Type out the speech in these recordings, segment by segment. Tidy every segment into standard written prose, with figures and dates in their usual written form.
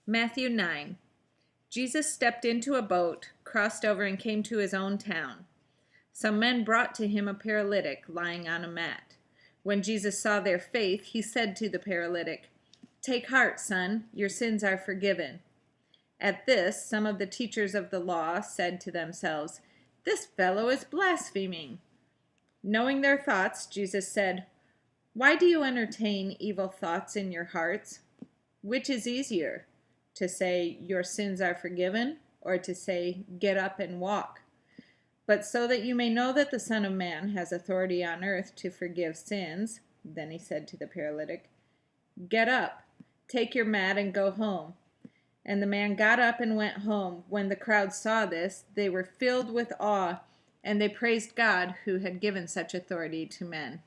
Matthew 9. Jesus stepped into a boat, crossed over, and came to his own town. Some men brought to him a paralytic lying on a mat. When Jesus saw their faith, he said to the paralytic, "Take heart, son, your sins are forgiven." At this, some of the teachers of the law said to themselves, "This fellow is blaspheming." Knowing their thoughts, Jesus said, "Why do you entertain evil thoughts in your hearts? Which is easier, to say, 'Your sins are forgiven,' or to say, 'Get up and walk'? But so that you may know that the Son of Man has authority on earth to forgive sins," then he said to the paralytic, "Get up, take your mat and go home." And the man got up and went home. When the crowd saw this, they were filled with awe, and they praised God who had given such authority to men.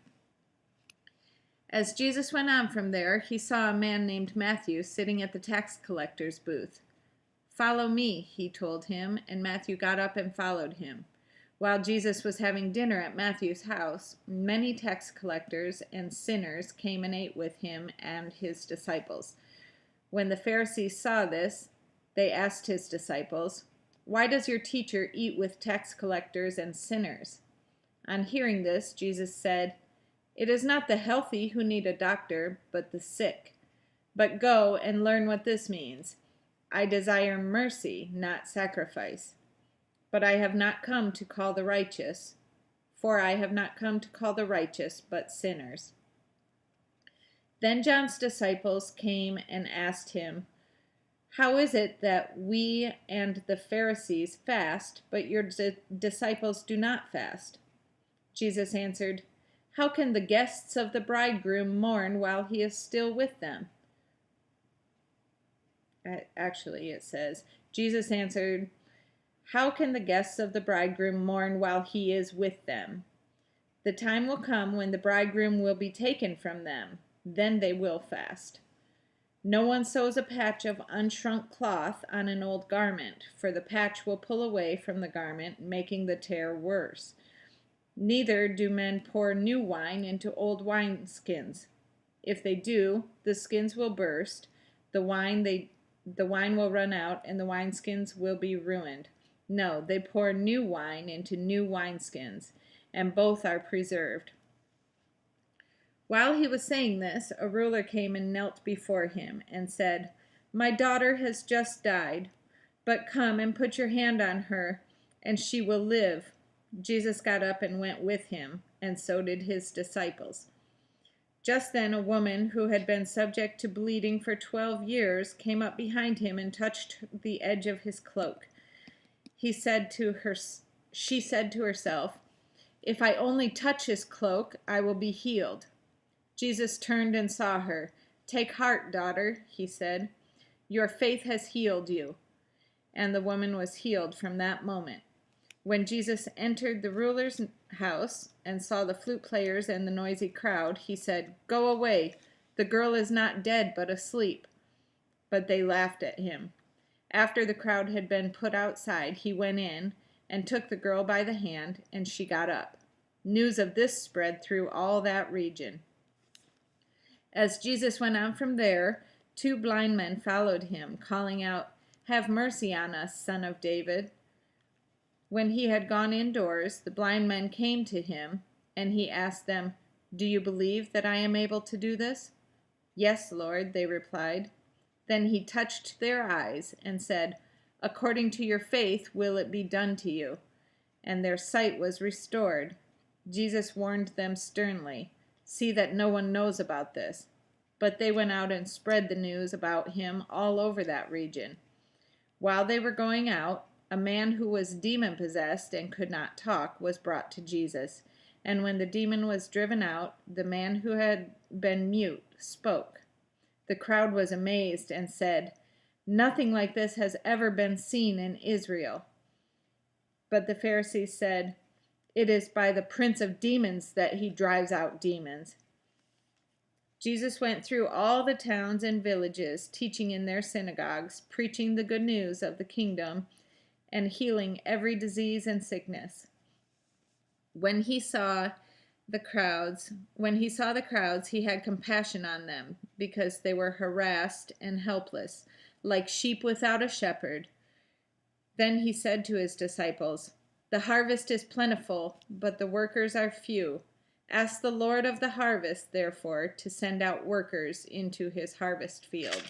As Jesus went on from there, he saw a man named Matthew sitting at the tax collector's booth. "Follow me," he told him, and Matthew got up and followed him. While Jesus was having dinner at Matthew's house, many tax collectors and sinners came and ate with him and his disciples. When the Pharisees saw this, they asked his disciples, "Why does your teacher eat with tax collectors and sinners?" On hearing this, Jesus said, "It is not the healthy who need a doctor, but the sick. But go and learn what this means. I desire mercy, not sacrifice. But I have not come to call the righteous, for I have not come to call the righteous, but sinners." Then John's disciples came and asked him, "How is it that we and the Pharisees fast, but your disciples do not fast?" Jesus answered, "How can the guests of the bridegroom mourn while he is still with them?" Actually, it says, Jesus answered, "How can the guests of the bridegroom mourn while he is with them? The time will come when the bridegroom will be taken from them. Then they will fast. No one sews a patch of unshrunk cloth on an old garment, for the patch will pull away from the garment, making the tear worse. Neither do men pour new wine into old wineskins. If they do, the skins will burst, the wine will run out, and the wineskins will be ruined. No, they pour new wine into new wineskins, and both are preserved." While he was saying this, a ruler came and knelt before him and said, "My daughter has just died, but come and put your hand on her, and she will live." Jesus got up and went with him, and so did his disciples. Just then a woman who had been subject to bleeding for 12 years came up behind him and touched the edge of his cloak. She said to herself, "If I only touch his cloak, I will be healed." Jesus turned and saw her. "Take heart, daughter," he said. "Your faith has healed you." And the woman was healed from that moment. When Jesus entered the ruler's house and saw the flute players and the noisy crowd, he said, "Go away. The girl is not dead, but asleep." But they laughed at him. After the crowd had been put outside, he went in and took the girl by the hand, and she got up. News of this spread through all that region. As Jesus went on from there, 2 blind men followed him, calling out, "Have mercy on us, Son of David." When he had gone indoors, the blind men came to him, and he asked them, "Do you believe that I am able to do this?" "Yes, Lord," they replied. Then he touched their eyes and said, "According to your faith will it be done to you." And their sight was restored. Jesus warned them sternly, "See that no one knows about this." But they went out and spread the news about him all over that region. While they were going out, a man who was demon-possessed and could not talk was brought to Jesus. And when the demon was driven out, the man who had been mute spoke. The crowd was amazed and said, "Nothing like this has ever been seen in Israel." But the Pharisees said, "It is by the prince of demons that he drives out demons." Jesus went through all the towns and villages, teaching in their synagogues, preaching the good news of the kingdom, and healing every disease and sickness. When he saw the crowds, he had compassion on them, because they were harassed and helpless, like sheep without a shepherd." Then he said to his disciples, "The harvest is plentiful, but the workers are few. Ask the Lord of the harvest, therefore, to send out workers into his harvest field."